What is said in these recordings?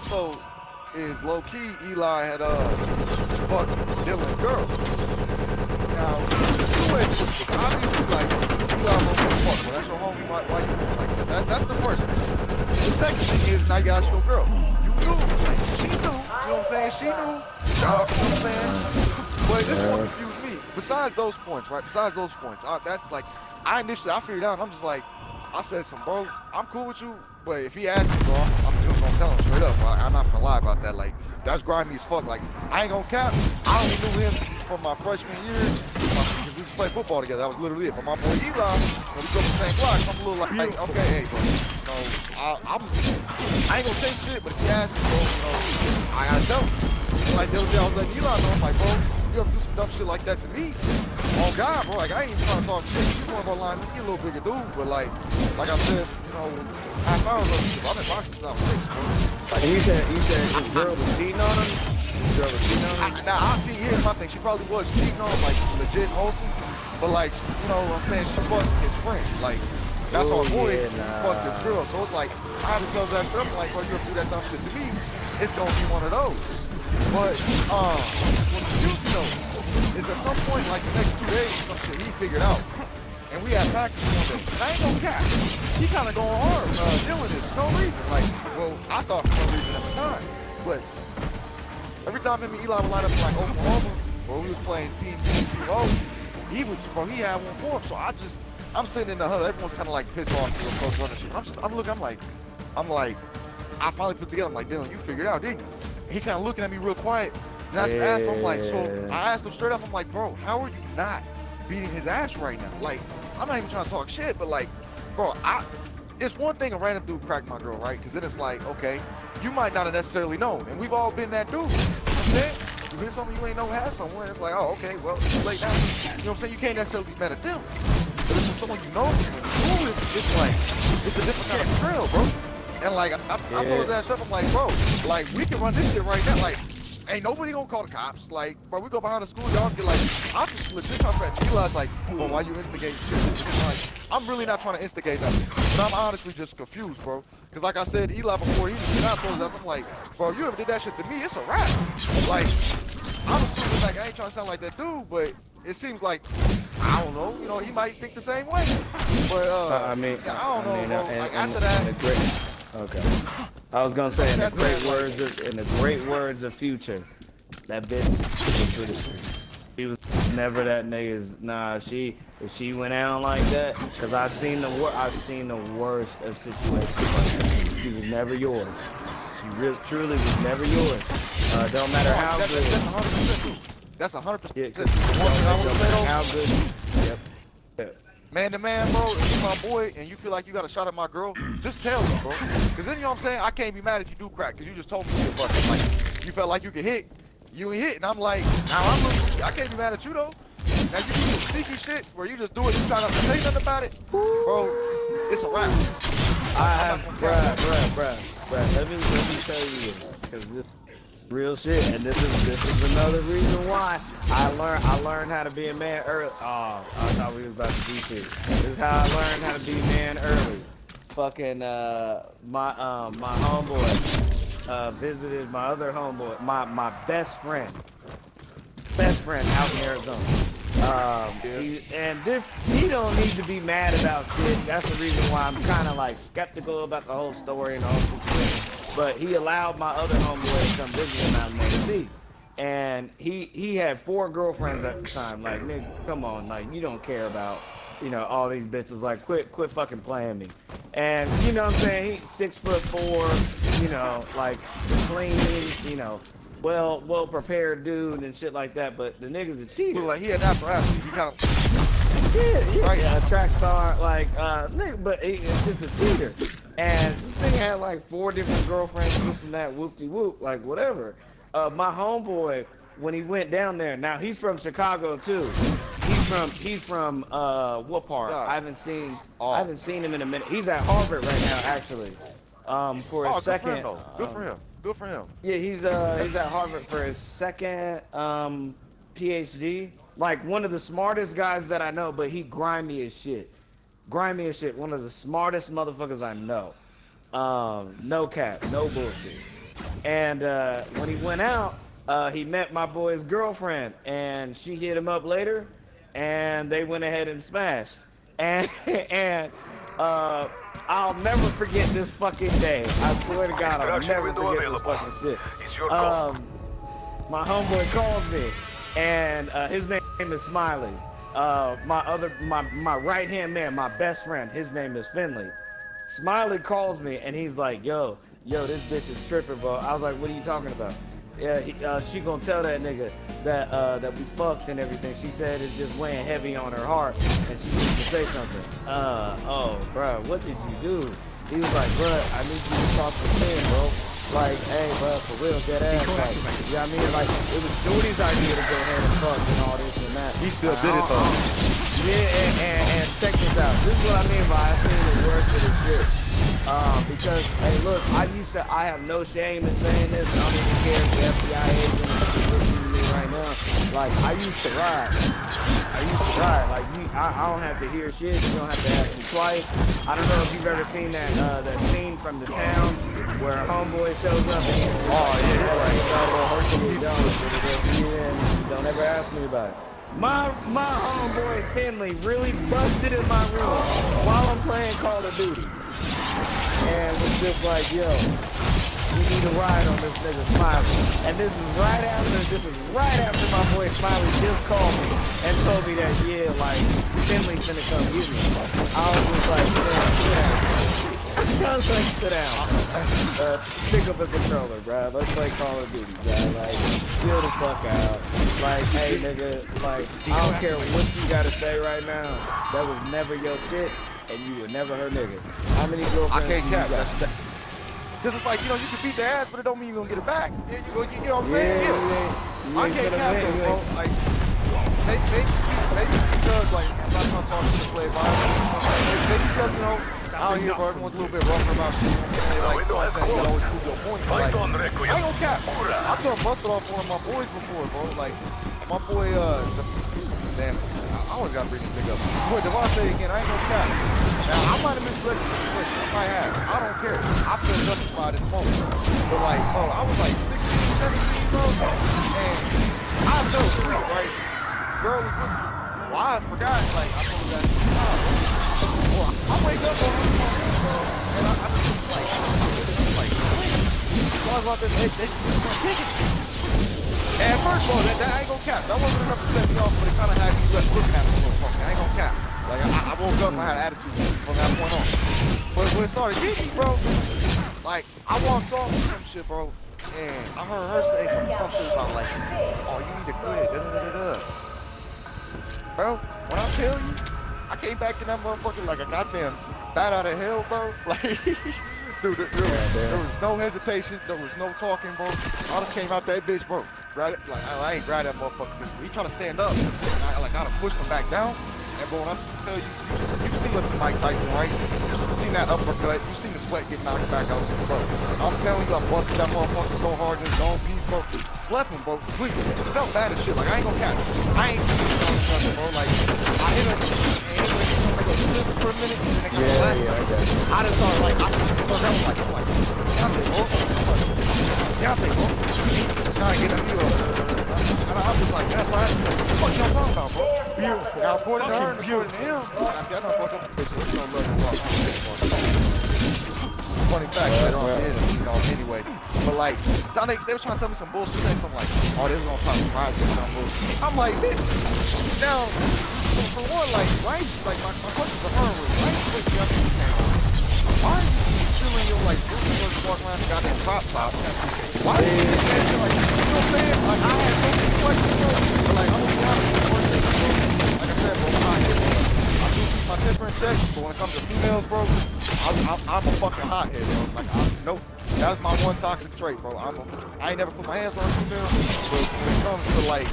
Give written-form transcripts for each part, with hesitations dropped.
also is low key. Eli had fucked Dylan's girl. Now, obviously, like Eli won't give a fuck. Well, that's your homie. Why you doing like that? That's the first thing. The second thing is now you got your girl. You knew, like, she knew. You know what I'm saying? She knew. You know what I'm saying? But this one confused me. Besides those points, right? Besides those points, that's like I figured out. I'm just like. I said bro, I'm cool with you, but if he asks me, bro, I'm just gonna tell him straight up. I'm not gonna lie about that. Like, that's grimy as fuck. Like, I ain't gonna cap. I only knew him from my freshman year because we used to play football together. That was literally it. But my boy Eli, when we go to the same block, I'm a little like okay, hey, bro. You know, I ain't gonna say shit, but if he asks me, bro, you know, I gotta tell him. And like the other day, I was letting Eli know, I'm like, bro, you ever do some dumb shit like that to me? Oh God, bro, like I ain't even trying to talk shit. You more of a line, you a little bigger dude, but like I said, you know, half hour ago, I've been boxing since I was 6, bro. Like, and you said his girl was cheating on him? His girl was cheating on him? Now, I see, here's my thing, she probably was cheating on him, like, legit wholesome, but like, you know what I'm saying, she fucked his friend, like, that's our boy, fucked his girl, so it's like, I had to tell that stuff, like, bro, you ever do that dumb shit to me, it's gonna be one of those. But, what you know, is at some point, like the next 2 days, some shit he figured out. And we had practice one day. And I ain't gonna cap. He kind of going hard, Dylan is for no reason. Like, well, I thought for no reason at the time. But every time him and Eli would line up in like Oklahoma, where we was playing team 2-0, he had one for him. So I'm sitting in the huddle. Everyone's kind of like pissed off to the coach running shit. I'm looking, I'm like, I finally put together, I'm like, Dylan, you figured it out, didn't you? He kind of looking at me real quiet. And I just asked him, I'm like, so I asked him straight up, I'm like, bro, how are you not beating his ass right now? Like, I'm not even trying to talk shit, but like, bro, it's one thing a random dude cracked my girl, right? Because then it's like, okay, you might not have necessarily known. And we've all been that dude. You know what I'm saying? You hit something you ain't know had somewhere. It's like, oh, okay, well, it's late now. You know what I'm saying? You can't necessarily be mad at them. But if it's someone you know, it's like, it's a different kind of thrill, bro. And like, I told his ass up, I'm like, bro, like, we can run this shit right now. Like, ain't nobody gonna call the cops. Like, bro, we go behind the school, y'all get like, I'm just legit trying to Eli's like, well, why you instigating shit? Like, I'm really not trying to instigate nothing. But I'm honestly just confused, bro. Because like I said, Eli before he was not told us, I'm like, bro, you ever did that shit to me, it's a wrap. Like, I'm assuming like, I ain't trying to sound like that dude, but it seems like, I don't know, you know, he might think the same way. But, I don't know, bro. Like, after that. Okay. I was gonna say in the great words of Future, that bitch was for the streets. She was never that nigga's. Nah, if she went out like that, cause I've seen the worst of situations. She was never yours. She really, truly was never yours. Don't matter how good. That's 100%. Yeah, how good. Yep. Man to man, bro, if you my boy and you feel like you got a shot at my girl, just tell me, bro. Cause then you know what I'm saying? I can't be mad if you do crack, cause you just told me you're busted. Like, you felt like you could hit, you ain't hit, and I'm like, I can't be mad at you though. Now you do some sneaky shit where you just do it, you try not to say nothing about it, bro. It's a wrap. Bruh, let me tell you this, cause this real shit, and this is another reason why I learned how to be a man early. Oh, I thought we was about to do shit. This is how I learned how to be a man early. Fucking my homeboy visited my other homeboy, my best friend out in Arizona. He don't need to be mad about shit. That's the reason why I'm kind of like skeptical about the whole story and the whole situation. But he allowed my other homeboy to come visit him out in Tennessee. And he had 4 girlfriends at the time. Like, nigga, come on, like, you don't care about, you know, all these bitches. Like, quit fucking playing me. And, you know what I'm saying? He's 6'4", you know, like, clean, you know, well prepared dude and shit like that. But the nigga's a cheater. Well, like, he had that perhaps. He kind of... Yeah, track star, like, nigga, but he's just a cheater. And this thing had like 4 different girlfriends, this and that, whoop-de-whoop, like whatever. My homeboy, when he went down there, now he's from Chicago too. He's from what part? I haven't seen him in a minute. He's at Harvard right now, actually. For his second. Good for him. Yeah, he's at Harvard for his second PhD. Like one of the smartest guys that I know, but he grimy as shit. One of the smartest motherfuckers I know. No cap, no bullshit. And when he went out, he met my boy's girlfriend, and she hit him up later, and they went ahead and smashed. And and I'll never forget this fucking day. I swear to God, I'll never forget this fucking shit. My homeboy calls me, and his name is Smiley. My right hand man, my best friend, his name is Finley. Smiley calls me and he's like, yo, this bitch is tripping, bro. I was like, what are you talking about? Yeah, she gonna tell that nigga that we fucked and everything. She said it's just weighing heavy on her heart and she needs to say something. Oh, bro, what did you do? He was like, bro, I need you to talk to Finn, bro. Like, hey, bro, for real, dead ass. Like, you know what I mean? Like, it was Shorty's idea to go ahead and fuck and all this and that. He still did it though. Yeah, and check this out. This is what I mean by I seen the word for this shit. Because, hey, look, I have no shame in saying this. I don't even care if the FBI agent is listening to me right now. Like, I used to ride. Like, I don't have to hear shit. You don't have to ask me twice. I don't know if you've ever seen that scene from The Town where a homeboy shows up and he's don't ever ask me about it. My homeboy Finley really busted in my room while I'm playing Call of Duty. And was just like, yo, we need a ride on this nigga Smiley. And this is right after my boy Smiley just called me and told me that, yeah, like, Finley's finna come get me. I was just like, yeah, I was like, sit down. Pick up a controller, bro. Let's play Call of Duty, bro. Like, chill the fuck out. Like, hey, nigga, like, I don't care what you gotta say right now. That was never your shit, and you were never her nigga. How many girlfriends I can't you cap. got? Because it's like, you know, you can beat the ass, but it don't mean you're gonna get it back. You know what I'm saying? Yeah. I can't cap though, bro. Like, maybe because, like, I'm not gonna talk to the play by maybe because, you know, out here, bro, everyone's a little bit rougher about shit. They like, you know what I'm saying? You always prove your point. But, like, I ain't gonna cap. I done busted off one of my boys before, bro. Like, my boy, damn, I always gotta bring this nigga up. Boy, Devontae again, I ain't gonna cap. Now, I might have misled the situation. I might have. I don't care. I feel justified in the moment. But, like, bro, I was like 16, 17, bro. And I felt sweet, right? Girl was with me. Well, I forgot, like, I told her that. I wake up on her, bro, and I just like, so I was out there, they just take it. And first of all, that I ain't gonna cap. That wasn't enough to set me off, but it kind of had me looking at me a little funky. I ain't gonna cap. Like, I woke up and I had attitude from that point on. But when it started getting me, bro, like, I walked off with some shit, bro, and I heard her say some shit about, like, oh, you need to quit, da-da-da-da-da. Bro, when I tell you, I came back to that motherfucker like a goddamn bat out of hell, bro. Like, dude, there was no hesitation, there was no talking, bro. I just came out that bitch, bro. Like, I ain't grab that motherfucker. He trying to stand up. I gotta push him back down. And bro, when I tell you, you seen Mike Tyson, right? You seen that uppercut, you seen the sweat get knocked back out, bro. I'm telling you, I busted that motherfucker so hard, just don't be, bro. Slept him, bro. Please. It felt bad as shit. Like, I ain't gonna catch it. I ain't nothing, bro. Like, I hit her, and it for a minute, and then it got I just started, like, I'm like, Deontay, bro. Deontay, bro. Trying to get a deal. And I was like, that's right. What the fuck y'all talking about, bro? Beautiful. I reported to her and reported to him. I said, I don't fuck up the bitch. We don't love you. Funny fact, later on you know, anyway. But like, they were trying to tell me some bullshit, saying something like, oh, this is gonna pop surprise or some bullshit. I'm like, bitch, now, for one, like, why, like, my question for her was, why you put Jeff in the camera? Why are you still in your, like, first walk around the goddamn crop top? Why are you like, you know what I'm saying? Like, I had so many questions, bro. But like, I'm gonna be honest with you, like I said, bro, I do keep my temper in check, but when it comes to females, bro, I'm a fucking hothead, bro. Like, nope. That's my one toxic trait, bro. I ain't never put my hands on a female, but when it comes to, like,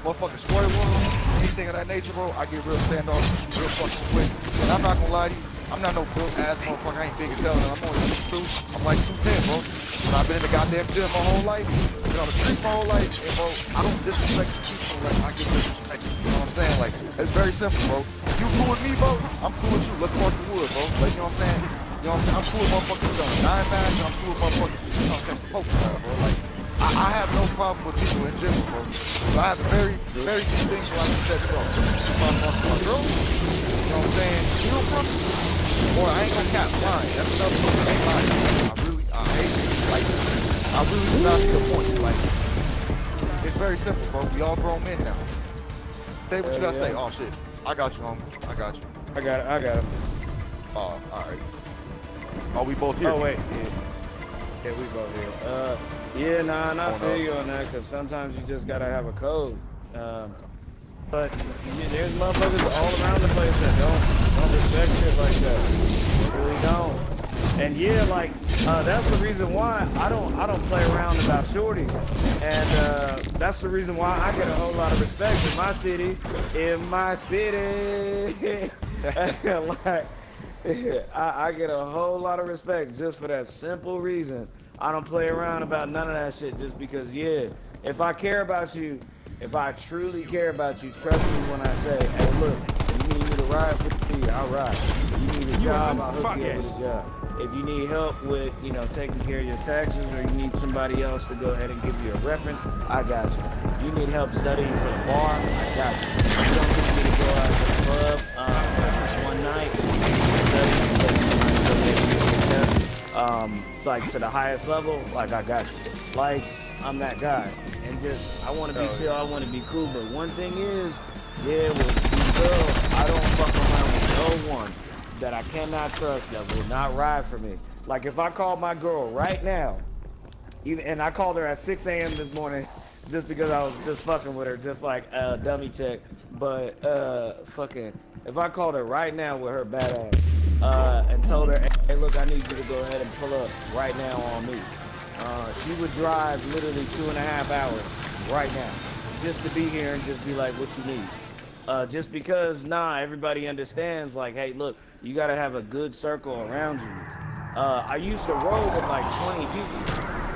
motherfucking spoil women, anything of that nature, bro, I get real standoff, real fucking quick. And I'm not gonna lie to you, I'm not no built ass motherfucker. I ain't big as hell. I'm only 6'2". I'm like 210, bro. But I've been in the goddamn gym my whole life. Been on the street my whole life. And bro, I don't disrespect people like I get disrespected. You know what I'm saying? Like, it's very simple, bro. You cool with me, bro? I'm cool with you. Let's walk the wood, bro. Like, you know what I'm saying? You know what I'm saying? I'm cool with motherfuckers on 9-9, and I'm cool with motherfuckers, you know what I'm saying, Pokemon, bro. Like, I have no problem with people in general, bro. But I have a very, very few things where I can set it off. If I'm fucking my girl, you know what I'm saying, steal from me, or I ain't gonna cap lying. That's another thing. I ain't lying. I hate it. Like, I really do not see the point. Like, it's very simple, bro. We all grown men now. Say what you gotta say. Oh, shit. I got you, homie. I got you. I got it. Oh, alright. Are we both here? Oh, wait. Yeah, we both here. Yeah, nah, and I feel you on that, because sometimes you just gotta have a code. But there's motherfuckers all around the place that don't respect shit like that. They really don't. And yeah, like that's the reason why I don't play around about shorties. And that's the reason why I get a whole lot of respect in my city. Like I get a whole lot of respect just for that simple reason. I don't play around about none of that shit just because, yeah, if I care about you, if I truly care about you, trust me when I say, hey, look, if you need me to ride with me, I'll ride. If you need a job, I'll hook you up with a job. If you need help with, you know, taking care of your taxes, or you need somebody else to go ahead and give you a reference, I got you. If you need help studying for the bar, I got you. If you don't need me to go out to the club one night, like to the highest level, like I got you. Like, I'm that guy. And just, I want to be chill, I want to be cool. But one thing is, yeah, with these girls, I don't fuck around with no one that I cannot trust that will not ride for me. Like, if I call my girl right now, and I called her at 6 a.m. this morning just because I was just fucking with her, just like a dummy check. But fucking, if I called her right now with her badass and told her, hey, look, I need you to go ahead and pull up right now on me. She would drive literally 2.5 hours right now just to be here and just be like, what you need? Just because, everybody understands, like, hey, look, you got to have a good circle around you. I used to roll with like 20 people,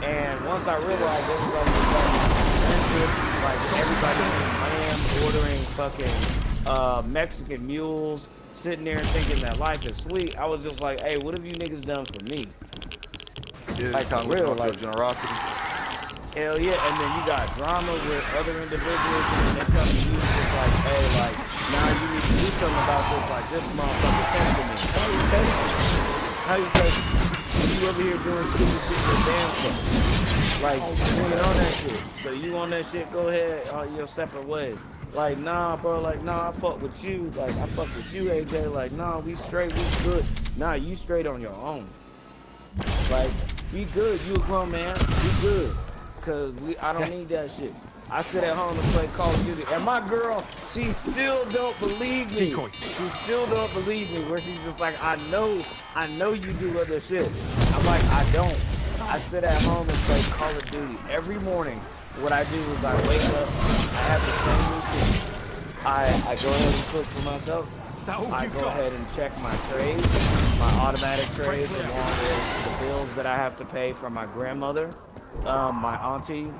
and once I realized everybody was like everybody was lamb, ordering fucking Mexican mules, sitting there and thinking that life is sweet, I was just like, hey, what have you niggas done for me? Yeah, like, kind of real, like generosity. Hell yeah, and then you got drama with other individuals, and they come to you just like, hey, like, now you need to do something about this, like, this motherfucker testing me. How you testing? You over here doing stupid shit for damn stuff. Like, you ain't on that shit. So you on that shit, go ahead, your separate ways. Like, nah, bro, like, nah, I fuck with you. Like, I fuck with you, AJ. Like, nah, we straight, we good. Nah, you straight on your own. Like, be good, you a grown man, be good. Cause I don't need that shit. I sit at home and play Call of Duty. And my girl, she still don't believe me. She still don't believe me. Where she's just like, I know you do other shit. I'm like, I don't. I sit at home and play Call of Duty every morning. What I do is I wake up, I have the same routine. I go ahead and cook for myself. I go ahead and check my trades, my automatic trades, along with the bills that I have to pay from my grandmother, my auntie,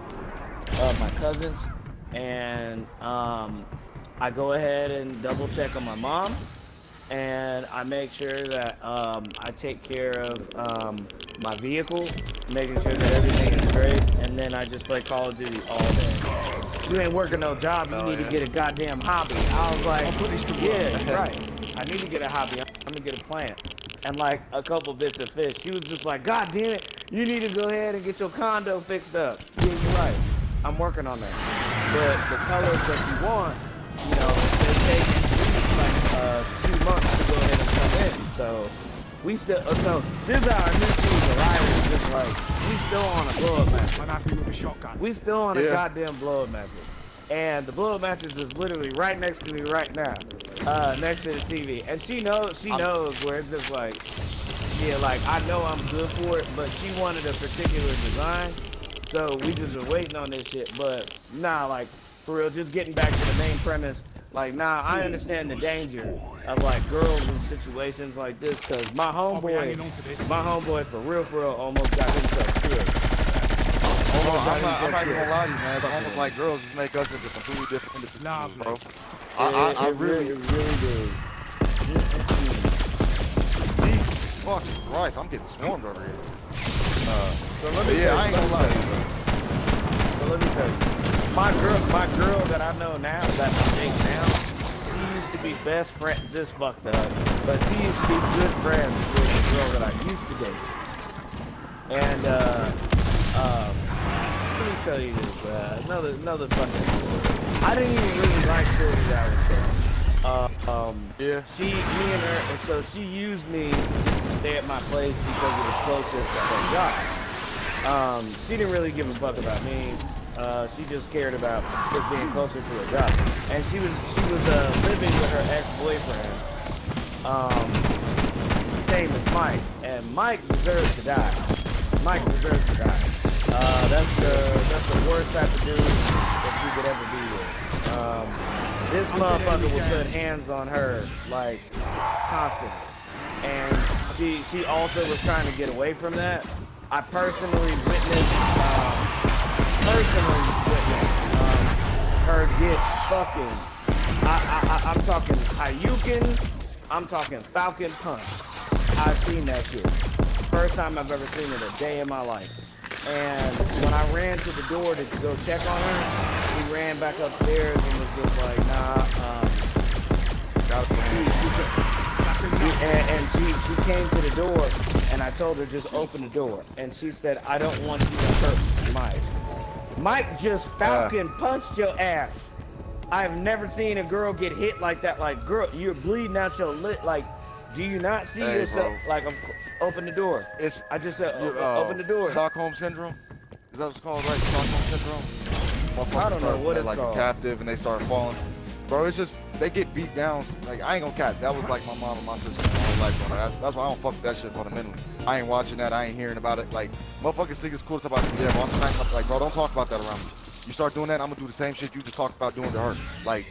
my cousins, and I go ahead and double check on my mom, and I make sure that I take care of my vehicle, making sure that everything is great, and then I just play Call of Duty all day. You ain't working no job, you need to get a goddamn hobby. I was like, yeah, right. I need to get a hobby. I'm gonna get a plant. And like a couple bits of fish. She was just like, God damn it, you need to go ahead and get your condo fixed up. Yeah, you're right. I'm working on that. But the colors that you want, you know, they take like 2 months to go ahead and come in. So we still, so this is our new season, right? Just like, we still on a blow-up match. I'm happy with a shotgun. We still on a goddamn blow-up match. And the blow-up matches is literally right next to me right now, next to the TV. And she knows where it's just like, yeah, like, I know I'm good for it, but she wanted a particular design. So we just been waiting on this shit. But nah, like, for real, just getting back to the main premise, like, nah, I understand the danger of like girls in situations like this, cause my homeboy for real almost got himself killed. I'm not even gonna lie to you, man. It's almost like girls just make us into completely different individuals, bro. I really do. fucking Christ, I'm getting swarmed over here. So let me yeah, I ain't gonna lie. So let me tell you, my girl that I know now, that I date now, she used to be best friend. This fucked up, but she used to be good friends with the girl that I used to date. And let me tell you this, another fucking story. I didn't even really like Shorty that was there. Yeah. Me and her, and so she used me to stay at my place because it was closest to her job. She didn't really give a fuck about me. She just cared about just being closer to her job. And she was living with her ex-boyfriend. His name is Mike, and Mike deserves to die. Mike deserves to die. That's the worst type of dude that you could ever be with. This motherfucker would put hands on her, like, constantly. And she also was trying to get away from that. I personally witnessed her get fucking, I'm talking Hayukin, I'm talking Falcon Punch. I've seen that shit. First time I've ever seen it a day in my life. And when I ran to the door to go check on her, she ran back upstairs and was just like, nah, she came to the door and I told her just open the door. And she said, I don't want you to hurt Mike. Mike just Falcon punched your ass. I've never seen a girl get hit like that. Like, girl, you're bleeding out your lip. Like, do you not see yourself? Bro. Like, open the door. I just said, open the door. Stockholm Syndrome? Is that what it's called, right? Stockholm Syndrome? I don't know what it's like called. Captive and they start falling. Bro, it's just, they get beat down. Like, I ain't gonna cap. That was like my mom and my sister my whole life. That's why I don't fuck with that shit fundamentally. I ain't watching that. I ain't hearing about it. Like, motherfuckers think it's cool to talk about, yeah, bro, I'm smacking up. Like, bro, don't talk about that around me. You start doing that, I'm gonna do the same shit you just talked about doing to her. Like,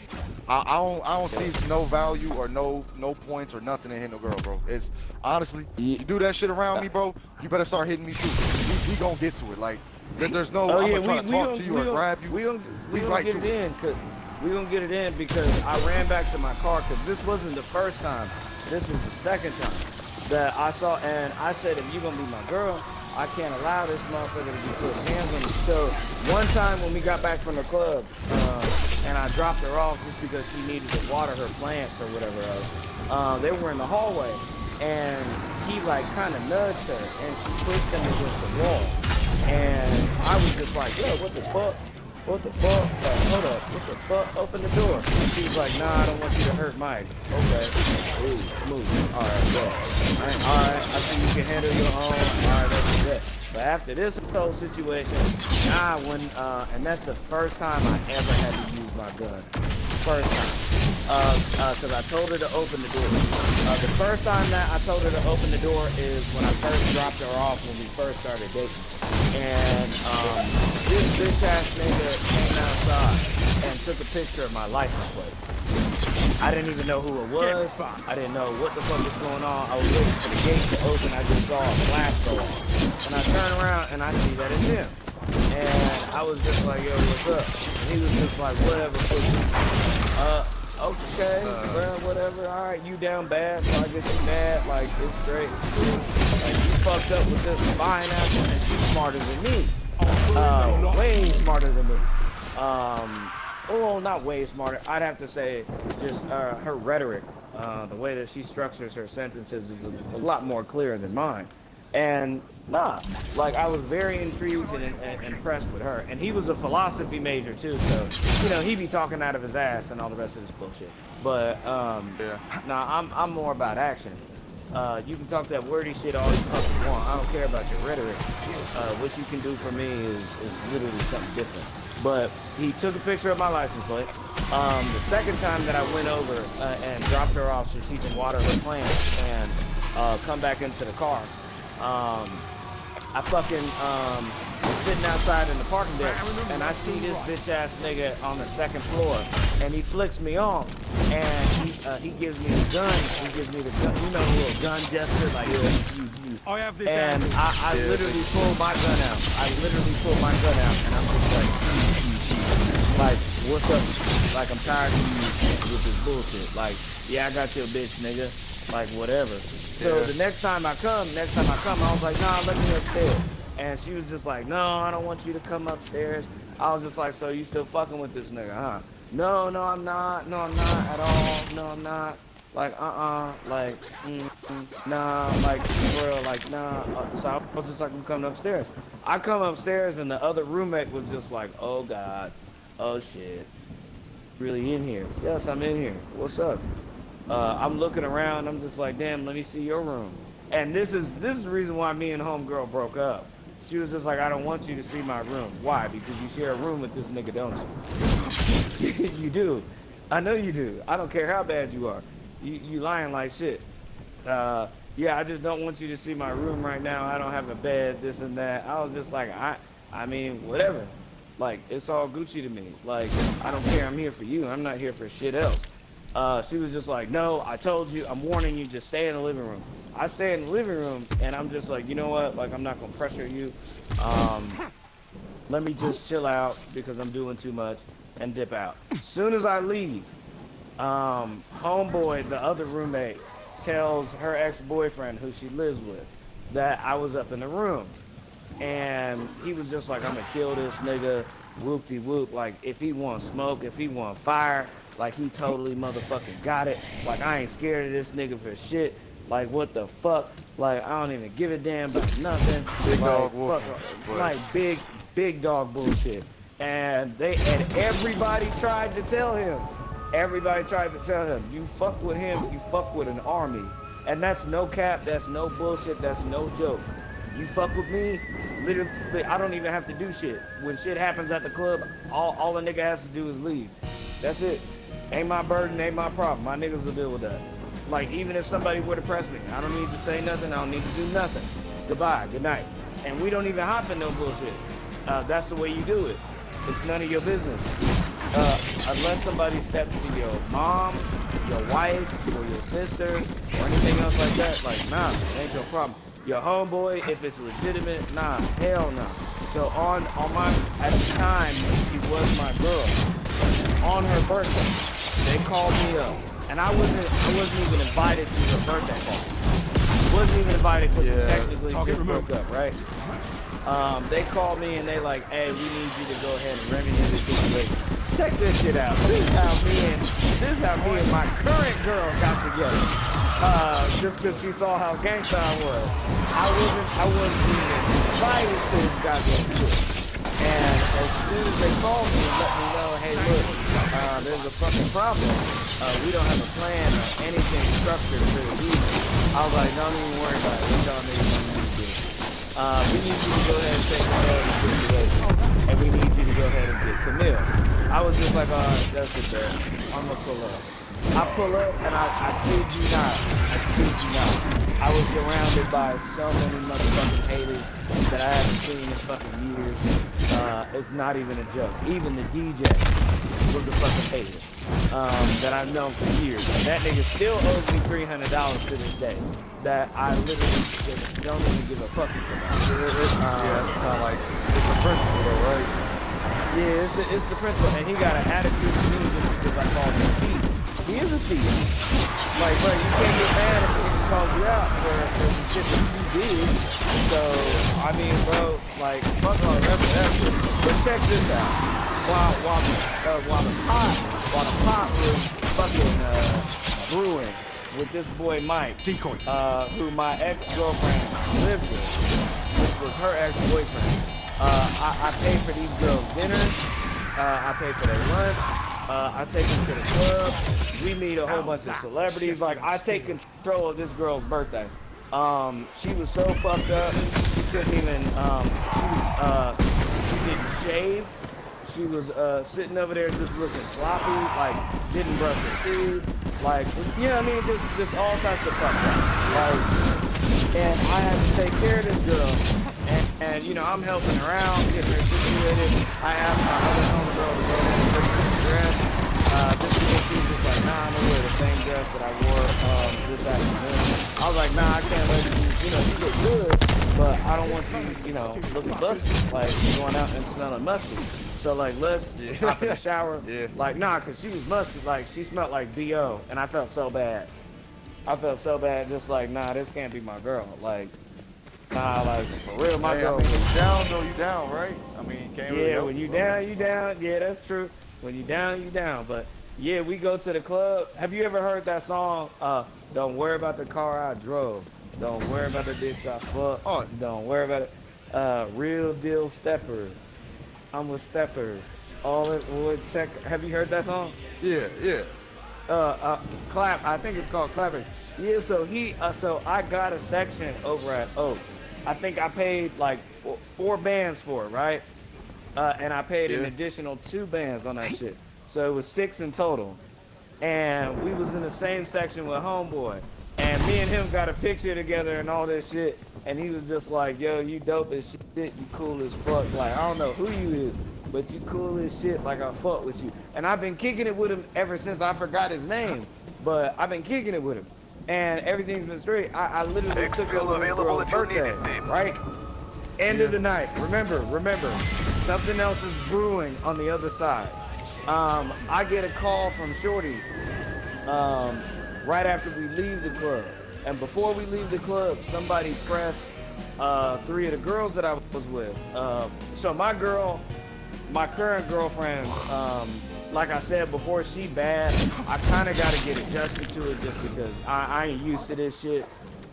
I don't see no value or no points or nothing in hitting a girl, bro. It's honestly, you do that shit around me, bro, you better start hitting me too. We gonna get to it. Like, there's no, I'm gonna try to talk to you or grab you. We gonna get it in, cause we gonna get it in because I ran back to my car because this wasn't the first time. This was the second time that I saw, and I said, if you gonna be my girl, I can't allow this motherfucker to be putting hands on me. So one time when we got back from the club, and I dropped her off just because she needed to water her plants or whatever else, they were in the hallway, and he like kind of nudged her, and she pushed him against the wall. And I was just like, yo, what the fuck? What the fuck? Like, hold up, what the fuck? Open the door. She was like, nah, I don't want you to hurt Mike. Okay. Ooh, move. Alright, go. Alright, I think you can handle your own. Alright, that's it. But after this whole situation, and that's the first time I ever had to use my gun. First time. Because I told her to open the door. The first time that I told her to open the door is when I first dropped her off when we first started dating. And this bitch ass nigga came outside and took a picture of my license plate. I didn't even know who it was. I didn't know what the fuck was going on. I was waiting for the gate to open. I just saw a flash go off. And I turn around and I see that it's him. And I was just like, yo, what's up? And he was just like, whatever, pussy. Okay, bro, whatever. All right, you down bad, so I guess you mad. Like, it's great. Like, you fucked up with this fine ass one, and she's smarter than me. Way smarter than me. Well, not way smarter. I'd have to say just her rhetoric, the way that she structures her sentences is a lot more clear than mine. And nah, like I was very intrigued and impressed with her. And he was a philosophy major too, so you know he be talking out of his ass and all the rest of this bullshit. But nah, I'm more about action. You can talk that wordy shit all you fucking want. I don't care about your rhetoric. What you can do for me is literally something different. But he took a picture of my license plate. The second time that I went over and dropped her off so she can water her plants and come back into the car. I fucking was sitting outside in the parking deck and I see this bitch ass nigga on the second floor and he flicks me off and he gives me the gun. He gives me the gun, you know, the little gun gesture like I have this and I literally pulled my gun out. I literally pulled my gun out and I'm just like, what's up? Like I'm tired of you with this bullshit. Like, yeah, I got your bitch, nigga. like whatever. So the next time I come, I was like, nah, let me upstairs. And she was just like, no, I don't want you to come upstairs. I was just like, so you still fucking with this nigga, huh? No, no, I'm not. No, I'm not at all. No, I'm not. Like, like, nah, like, for real, like, nah. So I was just like, I'm coming upstairs. I come upstairs and the other roommate was just like, oh God, oh shit. Really in here? Yes, I'm in here. What's up? I'm looking around. I'm just like, damn, let me see your room. And this is the reason why me and homegirl broke up. She was just like, I don't want you to see my room. Why? Because you share a room with this nigga, don't you? You do. I know you do. I don't care how bad you are. You lying like shit. Yeah, I just don't want you to see my room right now. I don't have a bed, this and that. I was just like, I mean, whatever. Like, it's all Gucci to me. Like, I don't care. I'm here for you. I'm not here for shit else. She was just like, no, I told you. I'm warning you. Just stay in the living room. I stay in the living room, and I'm just like, you know what? Like, I'm not going to pressure you. Let me just chill out because I'm doing too much and dip out. Soon as I leave, homeboy, the other roommate, tells her ex-boyfriend, who she lives with, that I was up in the room. And he was just like, I'm gonna kill this nigga, whoop-de-whoop. Like, if he want smoke, if he want fire, like, he totally motherfucking got it. Like, I ain't scared of this nigga for shit. Like, what the fuck? Like, I don't even give a damn about nothing. Big like, dog like, big dog bullshit. And everybody tried to tell him. Everybody tried to tell him, you fuck with him, you fuck with an army. And that's no cap, that's no bullshit, that's no joke. You fuck with me, literally, I don't even have to do shit. When shit happens at the club, all a nigga has to do is leave. That's it. Ain't my burden, ain't my problem. My niggas will deal with that. Like, even if somebody were to press me, I don't need to say nothing, I don't need to do nothing. Goodbye, good night. And we don't even hop in no bullshit. That's the way you do it. It's none of your business. Unless somebody steps to your mom, your wife, or your sister, or anything else like that, like, nah, it ain't your problem. Your homeboy, if it's legitimate, nah, hell no. So at the time, she was my girl. On her birthday, they called me up, and I wasn't even invited to her birthday party. Wasn't even invited because technically just broke up, right? They called me and they like, hey, we need you to go ahead and remedy this situation. Check this shit out. This is how me and my current girl got together. Just because she saw how gangsta I was. I wasn't even invited to this goddamn shit. And as soon as they called me and let me know, hey, look, there's a fucking problem. We don't have a plan or anything structured for the evening. I was like, don't even worry about it. What y'all niggas want me to do? We need you to go ahead and take care of the situation. And we need you to go ahead and get Camille. I was just like, alright, that's it, bro. I'm gonna pull up. I pull up and I kid you not. I was surrounded by so many motherfucking haters that I haven't seen in fucking years. It's not even a joke. Even the DJ was a fucking hater that I've known for years. And that nigga still owes me $300 to this day. That I literally just don't even give a fuck about. It's kind of like, it's a principle though, right? Yeah, it's the principle. And he got an attitude to me just because I called him a thief. He is a thief. Like, bro, you can't get mad if he calls you out for the shit that you did. So, I mean, bro, like, fuck all that. But check this out. While the pot was fucking brewing with this boy Mike, Decoy. who my ex-girlfriend lived with, which was her ex-boyfriend. I paid for these girls' dinners. I paid for their lunch. I take them to the club. We meet a whole bunch of celebrities. Like, I take control of this girl's birthday. She was so fucked up. She couldn't even, she didn't shave. She was sitting over there just looking sloppy, like, didn't brush her teeth. Like, you know what I mean? Just all types of fucked up. Like, and I had to take care of this girl. And you know, I'm helping her out, getting her situated. I asked my other homegirl to go ahead and purchase the dress. Just because she was just like, nah, I'm gonna wear the same dress that I wore this afternoon. I was like, nah, I can't let you know, you look good, but I don't want you know, looking busted, like going out and smelling musty. So like, let's hop in the shower. Like, nah, cause she was musty, like she smelled like BO, and I felt so bad. I felt so bad, just like, nah, this can't be my girl. Like, nah, like, for real, my Hey, girl. I mean, you down though, you down, right? I mean, you can't really Yeah, help when it, you bro. down, you down. Yeah, that's true. When you down, you down. But yeah, we go to the club. Have you ever heard that song? Don't worry about the car I drove. Don't worry about the bitch I fucked. Oh, Don't worry about it. Real deal steppers. I'm with steppers. All it would check. Have you heard that song? yeah, yeah. Clap. I think it's called clapping. Yeah. So so I got a section over at Oak. I think I paid like four bands for it, right? And I paid an Yeah. additional 2 bands on that shit. So it was 6 in total. And we was in the same section with Homeboy. And me and him got a picture together and all this shit. And he was just like, yo, you dope as shit, you cool as fuck. Like, I don't know who you is, but you cool as shit, like I fuck with you. And I've been kicking it with him ever since I forgot his name. But I've been kicking it with him. And everything's been straight. I literally took it on his girl's birthday, right? End of the night. Remember, something else is brewing on the other side. I get a call from Shorty right after we leave the club. And before we leave the club, somebody pressed 3 of the girls that I was with. So my current girlfriend, like I said before, she bad. I kind of got to get adjusted to it just because I ain't used to this shit.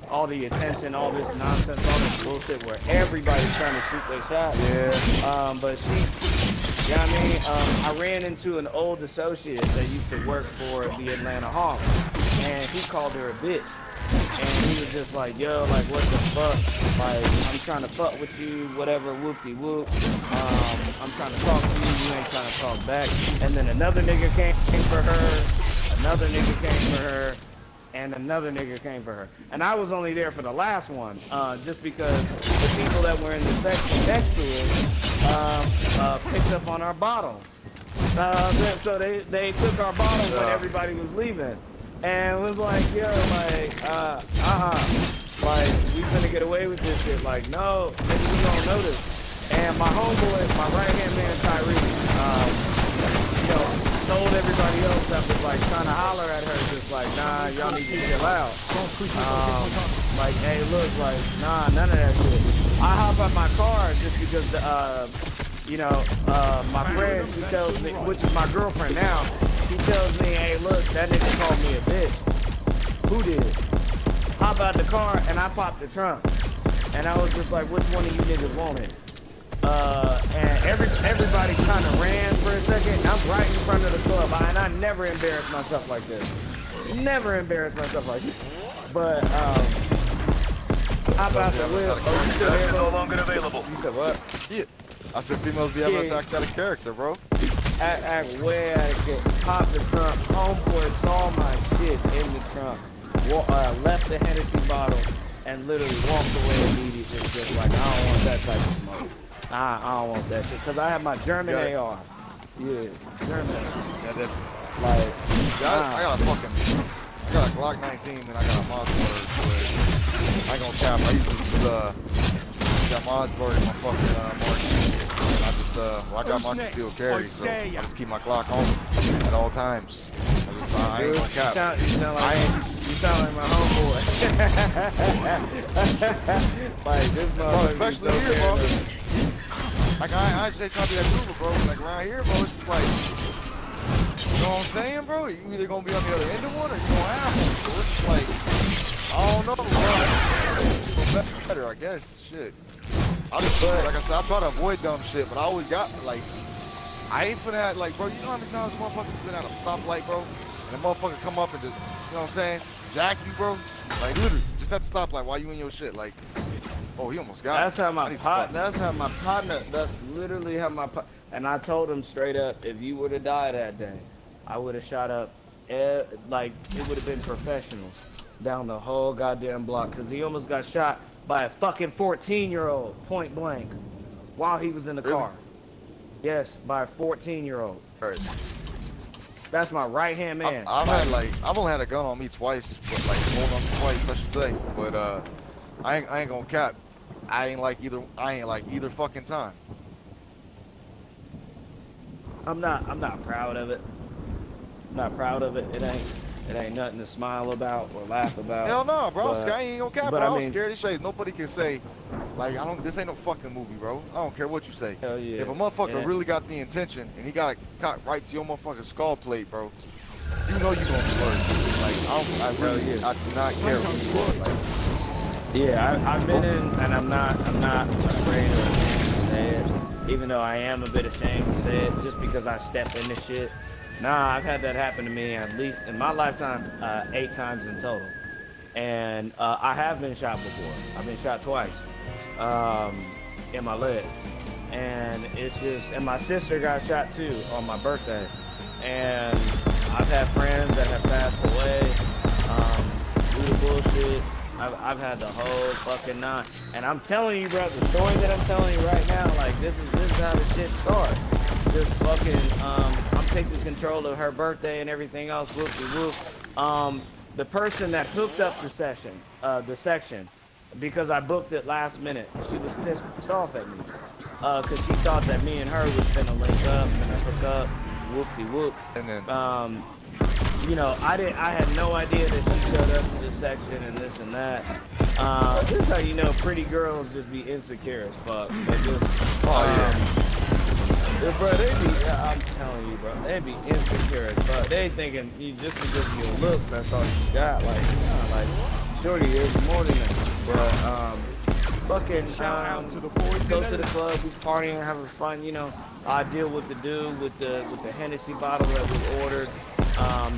All the attention, all this nonsense, all this bullshit where everybody's trying to shoot their shot. Yeah. But she, you know what I mean? I ran into an old associate that used to work for the Atlanta Hawks, and he called her a bitch. And he was just like, yo, like, what the fuck? Like, I'm trying to fuck with you, whatever, whoop-de-whoop. I'm trying to talk to you, you ain't trying to talk back. And then another nigga came for her, another nigga came for her, and another nigga came for her. And I was only there for the last one, just because the people that were in the section next to it picked up on our bottle. So they took our bottle when everybody was leaving. And was like, yo, like, like, we finna get away with this shit. Like, no, nigga, we don't know this. And my homeboy, my right-hand man, Tyree, told everybody else that was, like, trying to holler at her, just like, nah, y'all need to chill out. Like, hey, look, like, nah, none of that shit. I hop out my car just because, my friend, she tells me, which is my girlfriend now, she tells me, hey, look, that nigga called me a bitch. Who did? Hop out the car, and I popped the trunk. And I was just like, which one of you niggas want it? And everybody kind of ran for a second. I'm right in front of the club, and I never embarrassed myself like this. Never embarrassed myself like this. But, hop out the whip. Oh, you still there, no longer available. You said what? Yeah. I said females be able to act out of character, bro. Act way out of shit. Pop the trunk. Homeboy saw my shit in the trunk. Left the Hennessy bottle and literally walked away immediately. Just like, I don't want that type of smoke. I don't want that shit. Because I have my German AR. Yeah, German. Yeah, that's, like, I got a Glock 19 and I got a Mossberg. I ain't gonna cap. I used to got Mossberg in my fucking marquee. I got my concealed carry, so I just keep my Glock on at all times. I ain't gonna cap. You sound like my homeboy. Like this motherfucker. Especially so here, bro. Like I just trying to be that Google, bro. Like around here, bro, it's just like, you know what I'm saying, bro? You either gonna be on the other end of one or you gonna have one. So it's just like, I don't know, bro. I better, I guess. Shit. I just, like I said, I try to avoid dumb shit, but I always got, like, I ain't finna have, like, bro, you know how many times motherfuckers been at a stoplight, bro? And the motherfucker come up and just, you know what I'm saying, jack you, bro? Like, literally, just at the stoplight while you in your shit, like, oh, he almost got that's me. how my partner, that's literally how my partner, and I told him straight up, if you would have died that day, I would have shot up, like, it would have been professionals down the whole goddamn block, because he almost got shot by a fucking 14-year-old, point blank, while he was in the car. Yes, by a 14-year-old. Right. That's my right-hand man. I've only had a gun on me twice, but like hold on twice, I should say. But I ain't gonna cap. I ain't like either fucking time. I'm not proud of it. I'm not proud of it. It ain't. It ain't nothing to smile about or laugh about. Hell no, bro. But, I ain't gonna cap, but bro. I I was mean, scared as shit. Nobody can say, like, this ain't no fucking movie, bro. I don't care what you say. hell yeah. If a motherfucker And really got the intention and he got right to your motherfucking skull plate, bro, you know you gonna be hurt. Like, I do not care who you are. Like, yeah, I've been in, and I'm not afraid or ashamed to say it, even though I am a bit ashamed to say it, just because I step in this shit. Nah, I've had that happen to me at least in my lifetime 8 times in total, and I have been shot before. I've been shot twice in my leg, and it's just, and my sister got shot too on my birthday, and I've had friends that have passed away due to bullshit. I've had the whole fucking nine. And I'm telling you, bro, the story that I'm telling you right now, like, this is how the shit starts. Just fucking, I'm taking control of her birthday and everything else, whoop-de-whoop. The person that hooked up the section, because I booked it last minute, she was pissed off at me. Cause she thought that me and her was gonna link up, gonna hook up, whoop-de-whoop. and then, You know, I had no idea that she showed up to this section and this and that. This is how you know pretty girls just be insecure as fuck. They just, bro, they be, I'm telling you, bro, they be insecure as fuck. They thinking you just because of your looks, that's all you got. Like, like, shorty is more than that. But, fucking, go to the club, we partying, having fun, you know. I deal with the dude with the Hennessy bottle that was ordered.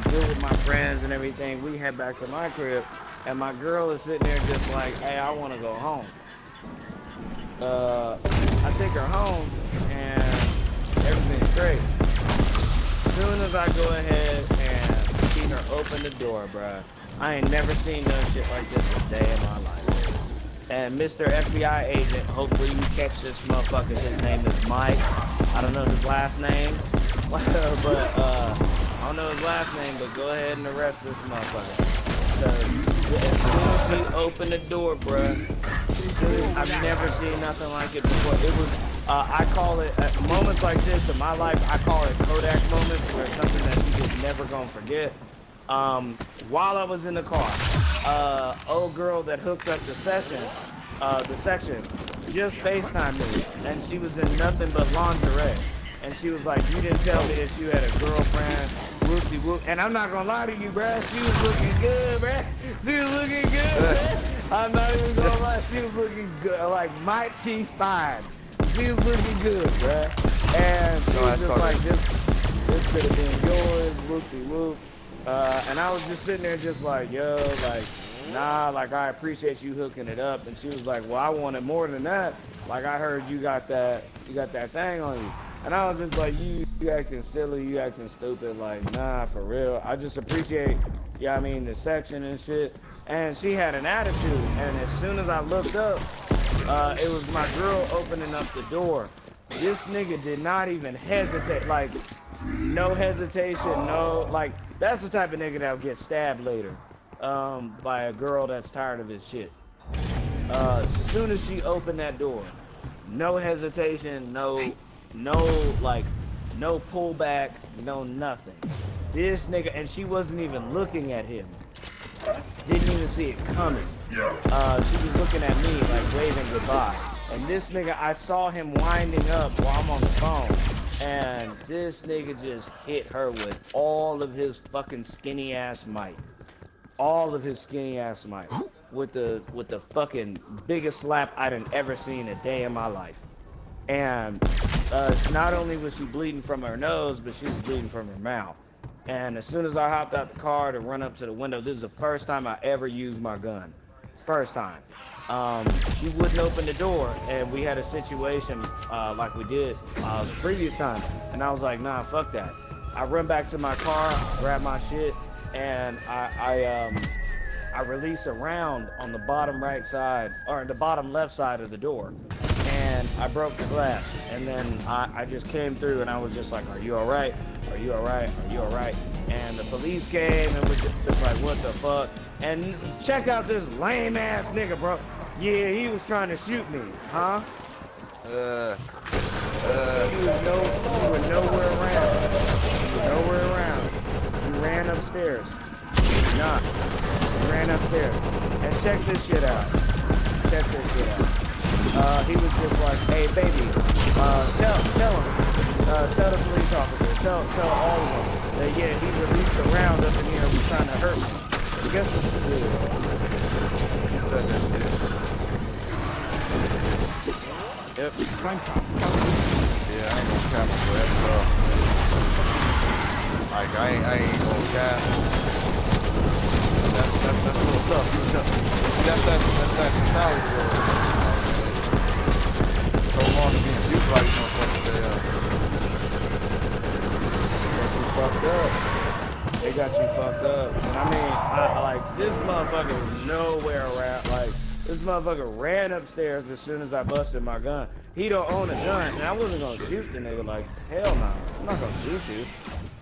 Deal with my friends and everything. We head back to my crib, and my girl is sitting there just like, hey, I want to go home. I take her home, and everything's great. As soon as I go ahead and see her open the door, bruh, I ain't never seen no shit like this a day in my life. And Mr. FBI agent, hopefully you catch this motherfucker. His name is Mike. I don't know his last name, but I don't know his last name, but go ahead and arrest this motherfucker. As soon as he opened the door, bruh, I've never seen nothing like it before. It was, I call it, moments like this in my life, I call it Kodak moments, where it's something that you just never gonna forget. While I was in the car, old girl that hooked up the section just FaceTimed me, and she was in nothing but lingerie. And she was like, you didn't tell me that you had a girlfriend, whoop-de-whoop. And I'm not gonna lie to you, bruh, she was looking good, bruh. She was looking good, bruh. I'm not even gonna lie, she was looking good, like mighty fine. She was looking good, bruh. And she was just like, this could have been yours, whoop-de-whoop. And I was just sitting there just like, yo, like, nah, like, I appreciate you hooking it up. And she was like, well, I wanted more than that. Like, I heard you got that thing on you. And I was just like, you acting silly, you acting stupid. Like, nah, for real. I just appreciate, yeah, I mean, the section and shit. And she had an attitude. And as soon as I looked up, it was my girl opening up the door. This nigga did not even hesitate. Like, no hesitation, no, like, that's the type of nigga that'll get stabbed later by a girl that's tired of his shit. As soon as she opened that door, no hesitation, no pullback, no nothing. This nigga, and she wasn't even looking at him. Didn't even see it coming. She was looking at me like waving goodbye. And this nigga, I saw him winding up while I'm on the phone. And this nigga just hit her with all of his fucking skinny ass might. All of his skinny ass might. With the fucking biggest slap I'd ever seen a day in my life. And not only was she bleeding from her nose, but she was bleeding from her mouth. And as soon as I hopped out the car to run up to the window, this is the first time I ever used my gun. First time. She wouldn't open the door, and we had a situation like we did the previous time, and I was like, nah, fuck that. I run back to my car, grab my shit, and I release a round on the bottom right side, or the bottom left side of the door, and I broke the glass, and then I just came through, and I was just like, are you all right? Are you all right? Are you all right? And the police came and was just like, what the fuck? And check out this lame ass nigga, bro. Yeah, he was trying to shoot me, huh? You were nowhere around. You were nowhere around. You ran upstairs. Nah. He ran upstairs. And check this shit out. Check this shit out. He was just like, hey baby, tell him. Tell the police officer. Tell all of them that yeah, he released a round up in here and was trying to hurt me. I guess what he did. He said that shit. Yep. Yeah, I ain't gonna cap for that stuff. Like I ain't gonna cap. That's a little tough. That's that mentality though. So long to be abused by these motherfuckers. Fucked up. They got you fucked up. And I mean, I like this motherfucker was nowhere around. Like this motherfucker ran upstairs as soon as I busted my gun. He don't own a gun, and I wasn't gonna shoot the nigga. Like hell no, I'm not gonna shoot you.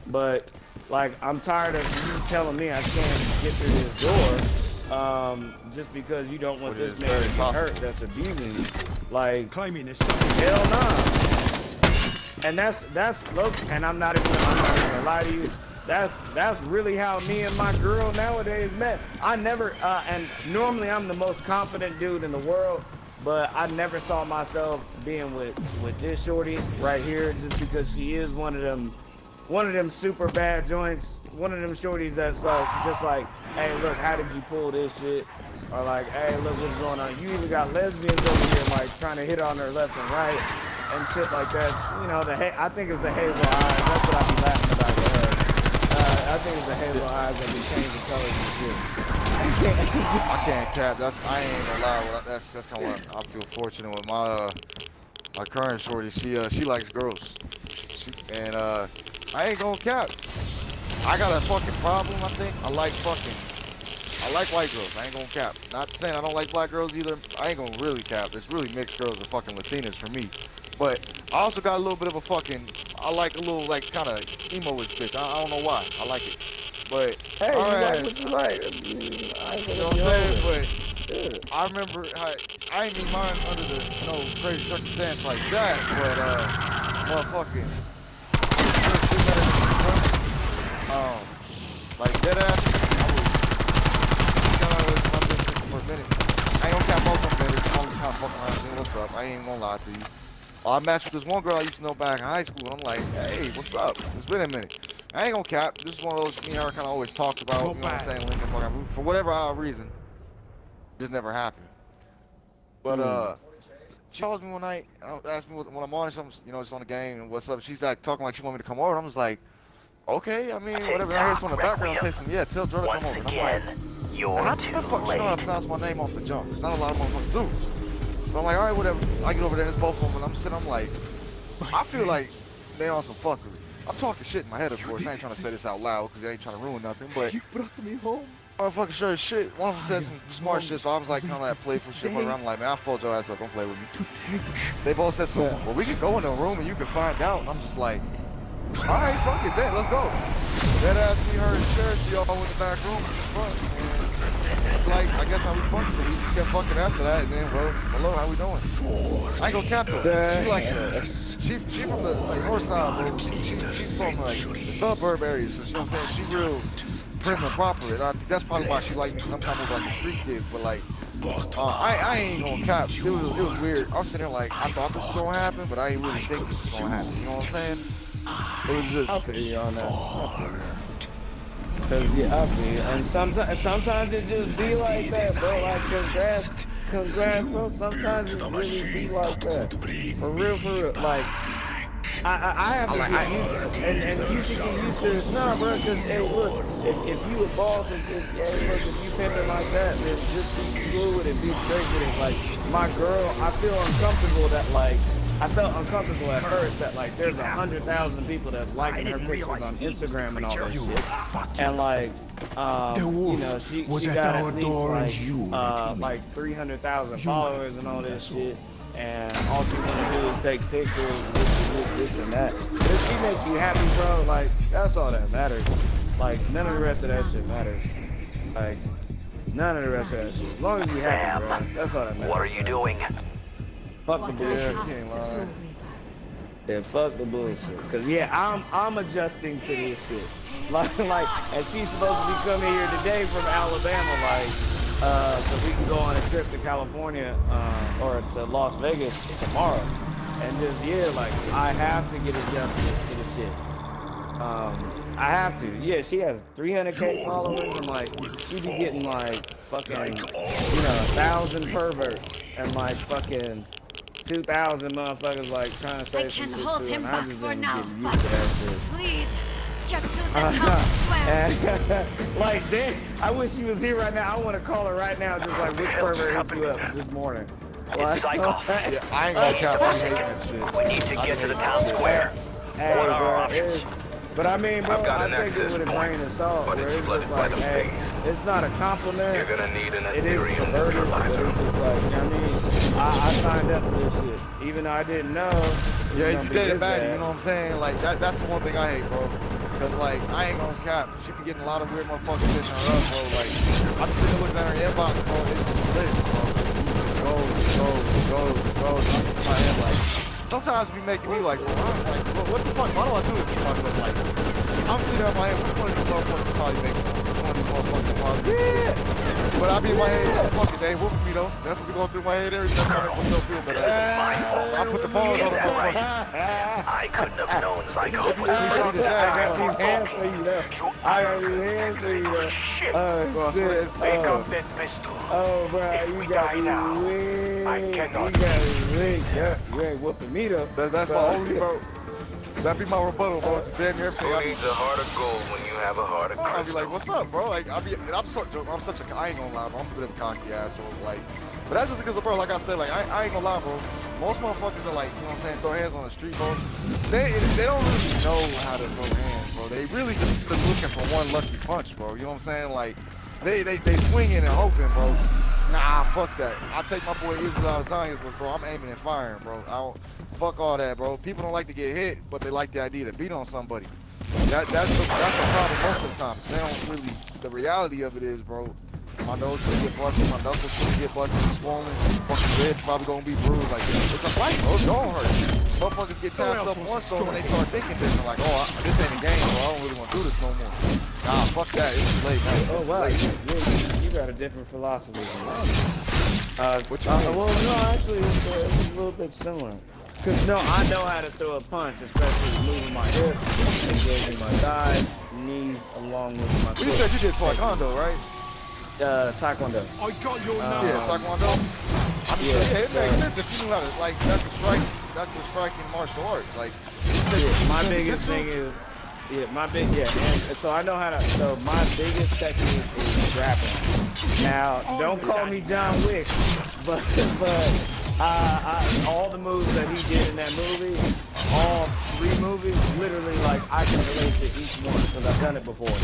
But like I'm tired of you telling me I can't get through this door, just because you don't want this man to get hurt. That's abusing you. Like Claiming this. hell no. And that's look, and I'm not even gonna lie to you. That's really how me and my girl nowadays met. I never and normally I'm the most confident dude in the world, but I never saw myself being with this shorty right here just because she is one of them super bad joints, one of them shorties that's like just like, hey look, how did you pull this shit? Or like, hey look what's going on. You even got lesbians over here like trying to hit on her left and right and shit like that. You know, I think it's the hazel eyes. That's what I be laughing about with her. I think it's the hazel eyes that be changing colors and shit. I can't cap. I ain't gonna lie. That's kind of what I feel fortunate with my current shorty. She likes girls. I ain't gonna cap. I got a fucking problem. I think I like white girls. I ain't gonna cap. Not saying I don't like black girls either. I ain't gonna really cap. It's really mixed girls and fucking Latinas for me. But I also got a little bit of a fucking. I like a little like kind of emo-ish bitch. I don't know why. I like it. But hey, you like what you like. You know what I'm saying? But I remember I ain't mean mine under the crazy circumstance like that. But motherfucking. Like dead ass. I was for a minute. I ain't gonna cap most of them minutes. I'm just kind of fucking around saying what's up. I ain't gonna lie to you. I matched with this one girl I used to know back in high school, and I'm like, hey, what's up? It's been a minute. I ain't gonna cap. This is one of those me and her kind of always talked about, you know what I'm saying, Lincoln Park. For whatever reason, just never happened. But she calls me one night, and asked me when I'm on something, you know, just on the game, and what's up. She's like talking like she want me to come over. I'm just like, okay, I mean, whatever. And I hear someone in the background say some, yeah, tell Jordan to come over. And I'm like, how the fuck you know how to pronounce my name off the jump? There's not a lot of motherfuckers do. So I'm like, all right, whatever. I get over there, and it's both of them, and I'm sitting, I'm like, I feel like they on some fuckery. I'm talking shit in my head, of course. I ain't trying to say this out loud because I ain't trying to ruin nothing, but You brought me home. motherfucker sure as shit. One of them said some smart shit, so I was like kind of that playful shit. Whatever. I'm like, man, I'll fold your ass up. Don't play with me. They both said something. Well, we can go in the room and you can find out. And I'm just like, all right, fuck it, then let's go. That ass me, her, and Sherry, she all in the back room. Like, I guess how we fucked, so we just kept fucking after that, and then, well, hello, how we doing? I ain't gonna cap though. She like, she from the like north side, bro. She's from like the suburb area, so you know what I'm saying? She real prim and proper, and I think that's probably why she like me. Sometimes was like a street kid, but like, I ain't gonna cap. It was weird. I was sitting there like, I thought this was gonna happen, but I ain't really think this was gonna happen. You know what I'm saying? It was just. I feel you on that. Cause yeah, I feel. And sometimes it just be like that, bro. Like congrats, bro. Sometimes it really be like that. For real. Like I have to get used to it. And you should get used to it. Nah, bro. Cause hey, look, if you a boss and just hey, look, if you pimping like that, then just be cool with it, be straight with it. Like my girl, I feel uncomfortable that like. I felt uncomfortable at first that like there's 100,000 people that's liking her pictures on Instagram and all that shit. And like, you know, she got at least like 300,000 followers and all this shit. And all she wanna do is take pictures, this and that. But if she makes you happy, bro, like that's all that matters. Like none of the rest of that shit matters. Like none of the rest of that shit. As long as you happy, bro, that's all that matters. What are you doing? Fuck the bullshit. Yeah, fuck the bullshit. Cause yeah, I'm adjusting to this shit. and she's supposed to be coming here today from Alabama, like, so we can go on a trip to California, or to Las Vegas tomorrow. And just, yeah, like, I have to get adjusted to the shit. I have to. Yeah, she has 300K followers, and like, she be getting like fucking, 1,000 perverts and like fucking 2,000 motherfuckers like trying to say I some can shit hold to her, him and I back just for ain't now, getting but used to that shit. please get to the town square. Like, damn, I wish she was here right now. I want to call her right now, just like, which pervert hit you up this morning? Like, Yeah, I ain't gonna count. I hate that shit. We need to get to the town square. hey, What are our bro, options? but I mean, bro, I've got I an take it access with a point, grain of salt, but where it's it's flooded just by like, the hey, pigs. it's not a compliment. You're gonna need an It is Ethereum perverted, but fertilizer. it's just like, you know what I mean? I signed up for this shit, even though I didn't know. Yeah, you dated back, bad. you know what I'm saying? Like, that's the one thing I hate, bro. Cause like, I ain't gonna cap. She be getting a lot of weird motherfuckers hitting her up, bro. Like, I'm sitting there looking at her inbox, bro. It's just lit, bro. Goes. I'm in my head, like, sometimes it be making me like, bro, I'm like, what the fuck? Why do I do this to myself? Like, I'm sitting there in my head, which one of these motherfuckers probably make one of these motherfuckers probably? Yeah. But I be in my head, fuck it, they ain't whooping me though. That's what we going through my head every time I don't feel, but I put the balls on the motherfucker. I couldn't have known Psycho was I got these hands for you, though. I got these hands for you, though. Oh, shit. Pick up that pistol. Oh, bro, If you we got die me now, weak. I You cannot got me weak. Yeah, you ain't whooping me, though. That's my only, bro. That'd be my rebuttal, bro. Just damn near everything. Who needs a heart of gold when you have a heart of crystal? I'll be like, what's up, bro? Like, I'm such a, I ain't gonna lie, bro. I'm a bit of a cocky asshole, like, but that's just because, bro, like I said, like, I ain't gonna lie, bro. Most motherfuckers are like, you know what I'm saying, throw hands on the street, bro. They don't really know how to throw hands, bro. They really just looking for one lucky punch, bro. You know what I'm saying? Like, they swinging and hoping, bro. Nah, fuck that. I take my boy Israel out of science, but bro, I'm aiming and firing, bro. I don't, fuck all that, bro. People don't like to get hit, but they like the idea to beat on somebody. That's the problem most of the time. They don't really. The reality of it is, bro, my nose gonna get busted, my knuckles gonna get busted, swollen, fucking head probably gonna be bruised. Like, it's a fight, bro. It's gonna hurt. Motherfuckers get tapped up once, though, when they start thinking this, and like, oh, this ain't a game, bro. I don't really want to do this no more. Nah, fuck that. It's too late, man. Oh, wow. Late. You got a different philosophy than mine. What you mean? Well, no, actually, it's a little bit similar. Cause no, I know how to throw a punch, especially moving my hip, engaging my thighs, knees, along with my You said you did Taekwondo, right? Taekwondo. I got your number. Yeah, Taekwondo. I mean, Yeah, it makes sense if you knew how to, like, that's a striking martial arts. Like, Yeah, my biggest thing is, and so I know how to, so my biggest technique is grappling. Now, don't call me John Wick, but all the moves that he did in that movie, all 3 movies, literally, like, I can relate to each one because I've done it before.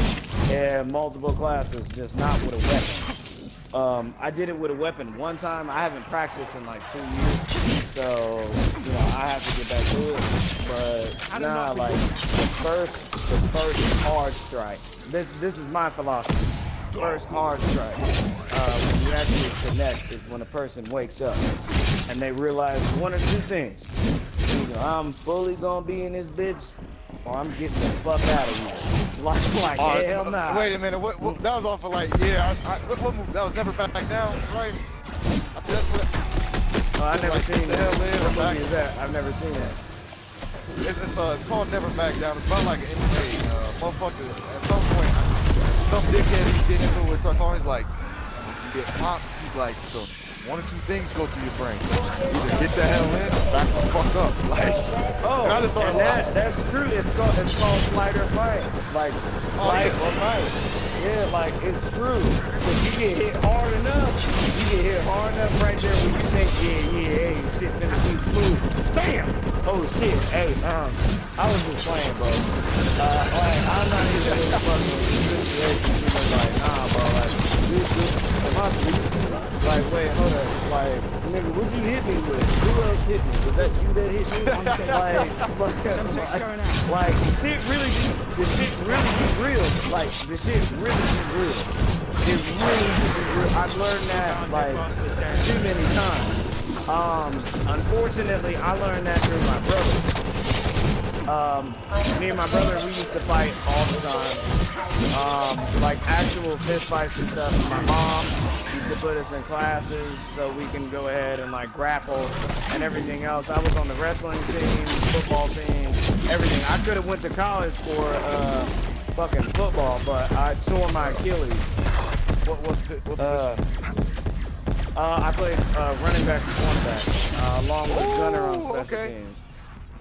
And multiple classes, just not with a weapon. I did it with a weapon one time. I haven't practiced in like 2 years, so I have to get back to it. But nah, like the first hard strike. This is my philosophy. First hard strike. When you actually connect is when a person wakes up and they realize one or two things. Either I'm fully gonna be in this bitch, or I'm getting the fuck out of here. Like hell nah. Wait a minute, what that was off of like, yeah, what movie? That was Never Back Down, right? I think that's what. I've never like, seen the that. hell is What back? movie is that? I've never seen that. It's called Never Back Down. It's about like an MMA motherfucker. At some point, some dickhead he's getting into it starts always like, when you get popped, he's like, so one or two things go through your brain. Either get the hell in, or back the fuck up. Like, and I just started laughing. That's true. It's called flight or fight. Like flight or fight. Yeah, like it's true. If you get hit hard enough, right there when you think, hey, shit finna be smooth. Bam! Oh shit, hey, I was just playing, bro. Like I'm not even in the fucking situation. Like, nah, bro, like am I sleeping? Like, wait, hold up. Like, nigga, what'd you hit me with? Who else hit me? Was that you that hit me? Like, the shit really be real. Like, the shit really be real. It really be real. I've learned that, like, too many times. Unfortunately, I learned that through my brother. Me and my brother, we used to fight all the time. Like actual fist fights and stuff. My mom used to put us in classes so we can go ahead and like grapple and everything else. I was on the wrestling team, football team, everything. I could have went to college for fucking football, but I tore my Achilles. I played running back and cornerback, along with gunner on special teams.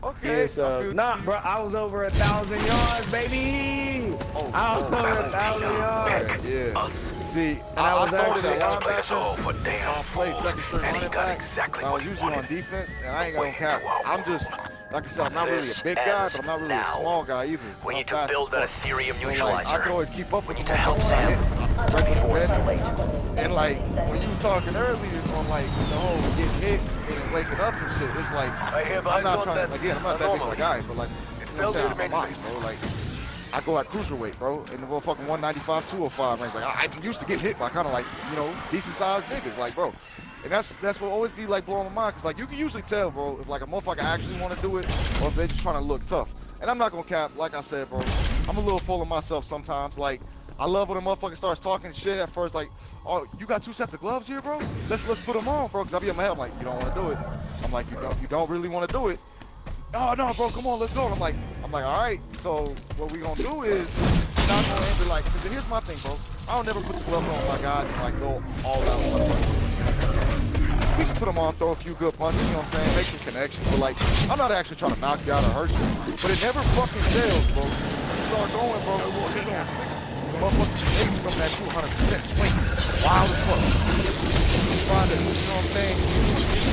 Okay. Yeah, so, bro, I was over 1,000 yards, baby. I was over 1,000 yards. Yeah. See, I was started actually at Oh, for linebacker. damn I played second string And he running got back. exactly I what was he usually on wanted. defense, and I ain't gonna cap. I'm just, like I said, I'm not really a big guy, but I'm not really a small guy either. We I'm need to fast build as that fuck. Ethereum So, like, neutralizer. I can always keep up with We the need to help motherfuckers I hit. them. And like, when you was talking earlier on like the whole getting hit and waking up and shit, it's like, I hereby I'm not trying to, consent again, I'm not that big of a normally. guy, but like, you know what I'm saying, I'm alive, bro. Like, I go at cruiserweight, bro, in the motherfucking 195, 205 range. Like, I used to get hit by kind of like, you know, decent sized niggas, like, bro. And that's what always be like blowing my mind, cause like you can usually tell, bro, if like a motherfucker actually want to do it, or if they just trying to look tough. And I'm not gonna cap, like I said, bro, I'm a little full of myself sometimes. Like, I love when a motherfucker starts talking shit at first, like, oh, you got 2 sets of gloves here, bro? Let's put them on, bro, cause I be in my head, I'm like, you don't want to do it. I'm like, you don't really want to do it. Oh no, bro, come on, let's go. I'm like, all right. So what we gonna do is not gonna end it like. Cause here's my thing, bro. I don't never put the gloves on my guys and like go all out. We can put them on, throw a few good punches, you know what I'm saying? Make some connections. But like, I'm not actually trying to knock you out or hurt you. But it never fucking fails, bro. You start going, bro. You're going 60. Motherfuckers, niggas coming at 200% swing. Wild as fuck. Trying to, you know what I'm saying?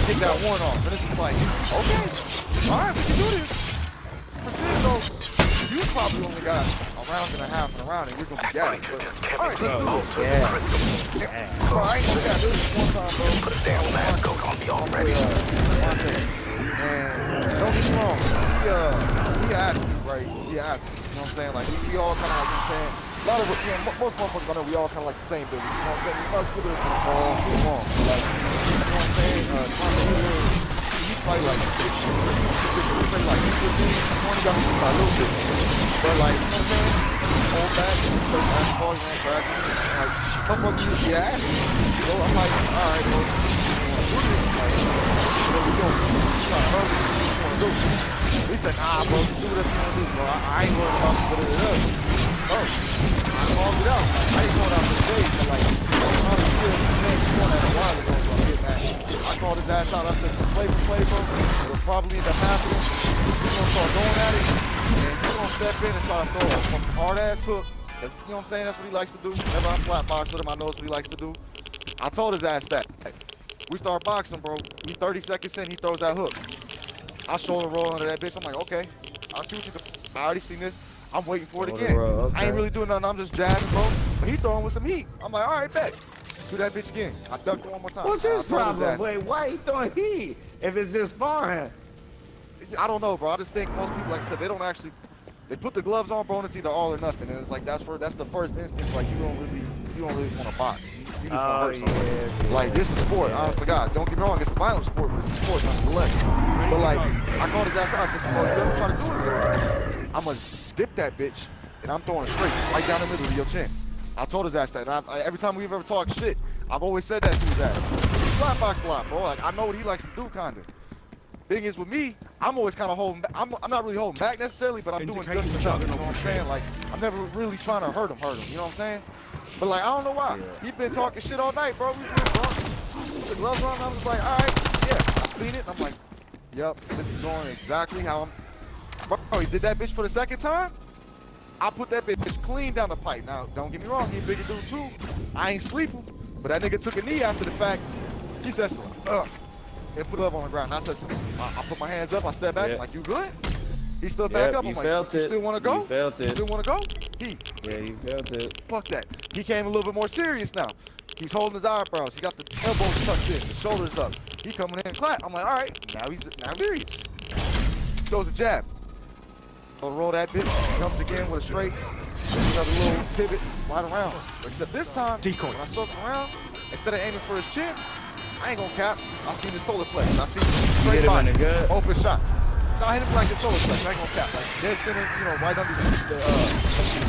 Take that one off. And it's just like, okay. All right, we can do this. Pretend though, you probably only got a round and a half and around, and you're gonna be gassed. But all right, let's do it. Bro, I ain't gonna do this one time, bro. Put a damn lab coat on me already. And don't get me wrong, he asked me, right? He asked me, you know what I'm saying? Like we all kind of like, you know what I'm saying? A lot of us, you know, most motherfuckers I know we all kind of like the same building. You know what I'm saying? We muscular, long. Like, you know what I'm saying? He's probably like 6 like 15, 20 got me by a little bit. But like, you know what I'm saying? Hold back, play basketball, you know, back. Like, motherfuckers, yeah. So I'm like, all right, bro. What are we doing? You trying to hurt me? You want to do? He said, nah, bro, do what you want to do, bro. I ain't worried about you, but it is. Oh, I called it out. I ain't going out the stage, but like, I'm still going at a while ago, so I'm getting mad. I called his ass out. I said, play, bro. It'll probably end up happening. He's gonna start going at it, and he's gonna step in and try to throw a hard ass hook. You know what I'm saying? That's what he likes to do. Whenever I flat box with him, I know what he likes to do. I told his ass that. We start boxing, bro. We 30 seconds in, he throws that hook. I shoulder roll under that bitch. I'm like, okay, I see what you do. I already seen this. I'm waiting for it again. I ain't really doing nothing. I'm just jabbing, bro. But he throwing with some heat. I'm like, all right, bet. Do that bitch again. I ducked it one more time. What's his problem? Wait, why he throwing heat if it's just sparring? I don't know, bro. I just think most people, like I said, they don't actually. They put the gloves on, bro, and it's either all or nothing. And it's like that's the first instinct. Like you don't really want to box. You just want to hurt someone. Like this is sport. Honest to God, don't get me wrong. It's a violent sport, but it's a sport nonetheless. But like I called his ass out. I said, "Bro, you ever try to do it? I'm gonna dip that bitch, and I'm throwing it straight right down the middle of your chin." I told his ass that. And every time we've ever talked shit, I've always said that to his ass. He flat boxed a lot, bro. Like I know what he likes to do, kinda. Thing is with me, I'm always kind of holding back. I'm not really holding back necessarily, but I'm doing just enough. You know what I'm saying? Like I'm never really trying to hurt him. You know what I'm saying? But like I don't know why. Yeah. He been talking shit all night, bro. We been drunk. Put the gloves on. I was like, all right, yeah, I seen it. I'm like, yep, this is going exactly how I'm. Bro, he did that bitch for the second time. I put that bitch clean down the pipe. Now, don't get me wrong, he a bigger dude too. I ain't sleeping, but that nigga took a knee after the fact. He said, and put it up on the ground. And I said, I put my hands up, I step back, I'm like, you good? He stood back up, I'm like, you still want to go? You felt it. You still want to go? Yeah, he felt it. Fuck that. He came a little bit more serious now. He's holding his eyebrows. He got the elbows tucked in, the shoulders up. He coming in clap. I'm like, all right, now he's serious. Throws a jab. So roll that bitch. Comes again with a straight. Another little pivot right around. Except this time, when I circle around, instead of aiming for his chin, I ain't gonna cap. I seen the solar plex. I seen the straight line, open shot. No, I hit him like a solo flex. I ain't gonna cap. Like dead center, you know, right under the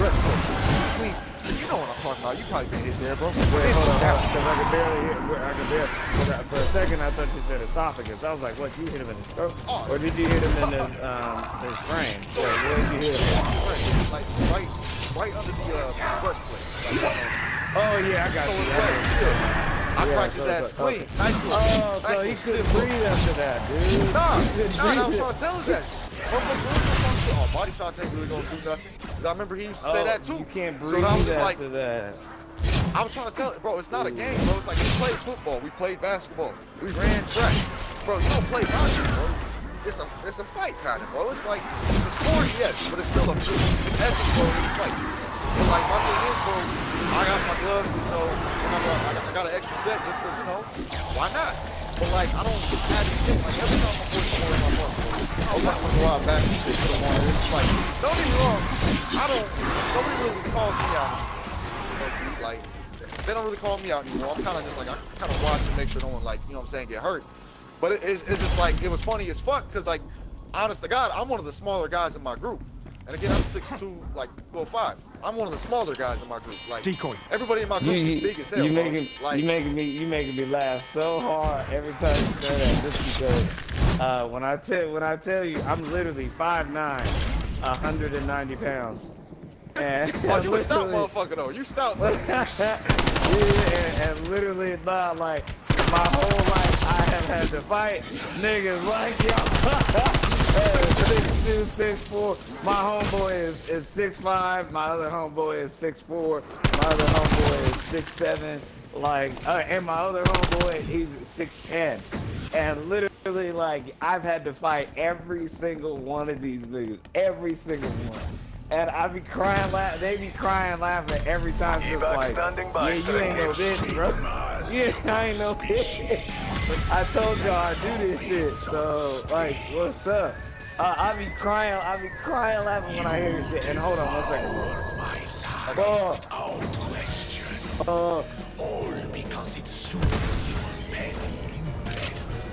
breastplate. Clean. You know what I'm talking about. You probably been hit there, bro. Wait, hold on, because I could barely hear. For a second, I thought you said esophagus. I was like, what? You hit him in his throat, or did you hit him in his brain? Where did you hit him? Like right under the breastplate. Like, oh yeah, I got so you. I cracked his ass clean. Okay. Nice little. Oh, so he couldn't breathe after that, dude. Nah, he couldn't I was breathe. trying to tell him that. Oh, body shots ain't really gonna do nothing. Cause I remember he used to say that too. You can't breathe so I was just after like, that. I was trying to tell it, bro, it's not a game, bro. It's like we played football, we played basketball, we ran track. Bro, you don't play boxing, bro. It's a fight kind of, bro. It's like, it's a sport, yes, but it's still a essence, bro, it's a fight. But like, my thing is, bro, I got my gloves, you know, and I got an extra set just cause, you know, why not? But like, I don't have these things, like every time I'm pushing more in my phone, I'm not gonna go out back and shit to the one. It's like, don't get me wrong, nobody really calls me out. Like, they don't really call me out anymore. I'm kind of just like, I kind of watch and make sure no one, like, you know what I'm saying, get hurt. But it's just like, it was funny as fuck, because like, honest to God, I'm one of the smaller guys in my group. And again, I'm 6'2", like 205. I'm one of the smaller guys in my group. Like, Decoy. Everybody in my group is big as hell. You bro. making me laugh so hard every time you say that, just because when I tell you, I'm literally 5'9", 190 pounds. And oh, you a stout motherfucker though. You stout. Yeah, and literally not like my whole life I have had to fight niggas like y'all. 6'2", 6'4". My homeboy is 6'5". My other homeboy is 6'4". My other homeboy is 6'7". Like, and my other homeboy, he's 6'10". And literally, like, I've had to fight every single one of these niggas. Every single one. And I be crying, they be crying, laughing every time. Just like, yeah, you ain't no bitch, bro. Yeah, I ain't no bitch. I told y'all I do this shit. So, like, what's up? I be crying, laughing when I hear this shit. And hold on 1 second, bro. Out question. All because it suits your petty interests.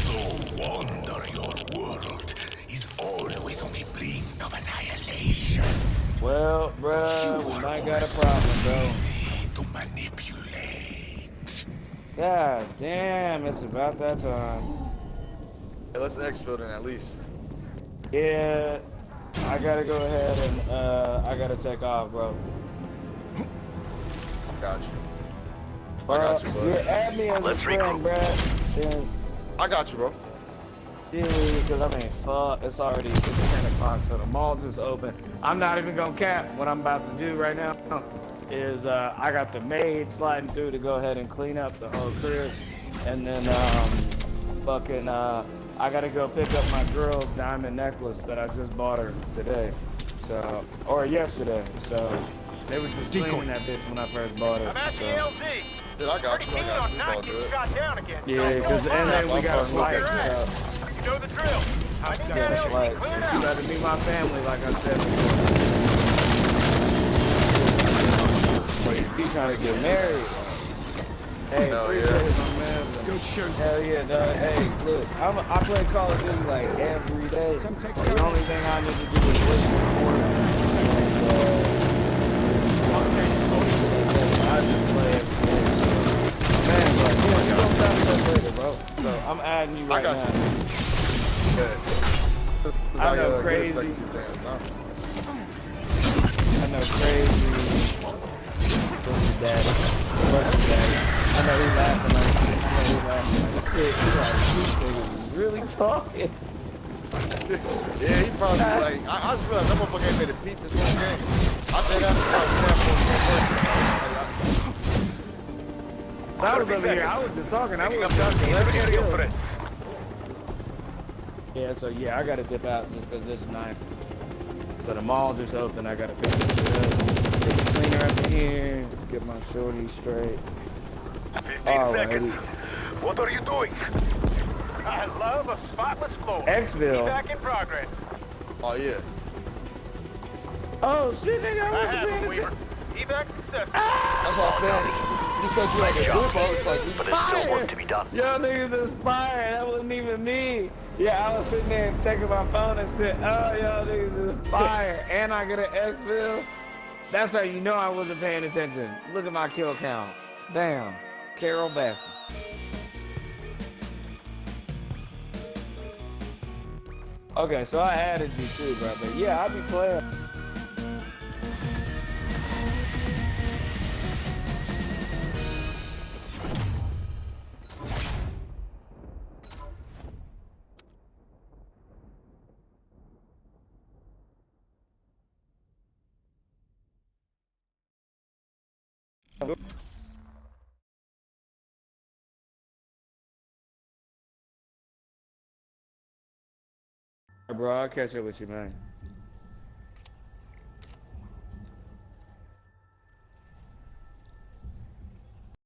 No wonder your world is always on the brink of annihilation. Well, bro, we might got a problem, bro. Easy to manipulate. God damn, it's about that time. Hey, let's Exfil then at least. Yeah, I gotta go ahead and I gotta take off, bro. Got you. I got you, bro. Yeah, add me as a friend, bro. Yeah, I got you, bro. because I mean, fuck, it's 10 o'clock, so the mall just open. I'm not even gonna cap. What I'm about to do right now is I got the maid sliding through to go ahead and clean up the whole crib, and then I gotta go pick up my girl's diamond necklace that I just bought her today, or yesterday. So they were just cleaning that bitch when I first bought it. I'm at the LZ. Dude, I got you. I got you. It's all Getting good. shot down again. Yeah, because and then we got a flight. You know the drill. I need Yeah, that it's LZ like, cleared you out. gotta meet my family, like I said before. He's trying to get married. Hey, Hell appreciate yeah. it, my man. Good shoot. Hell yeah, dog. Hey, look, I play Call of Duty like every day. The only thing I need to do is listen to Fortnite. I just play every day. Man, but yeah, you gonna tell me that later, bro. So I'm adding you right got now. Yeah. I know crazy. I know crazy. What's your daddy? What's your daddy? I know he's laughing like shit. I know he's laughing like shit. He's like, these niggas really talking. Yeah, he probably like, I just realized that motherfucker ain't made a peep this whole game. I said I was over here. I was just talking. I was talking. Let's go. Yeah, so yeah, I gotta dip out just because it's night. So the mall just open. I gotta pick this shit up. Get the cleaner up in here. Get my shorty straight. 15 seconds. What are you doing? I love a spotless floor. Exfil. Back in progress. Oh yeah. Oh shit, nigga! I I have wasn't him, paying Weaver. attention. Evac successful. That's what I said. You said you had a Job, good it's like, but there's still work to be done. Yo, niggas is fire. That wasn't even me. Yeah, I was sitting there checking my phone and said, oh, yo, niggas is fire. And I get an Exfil. That's how you know I wasn't paying attention. Look at my kill count. Damn. Carol Baskin. Okay, so I added you too, bro. But yeah, I be playing. Bro, I'll catch up with you, man.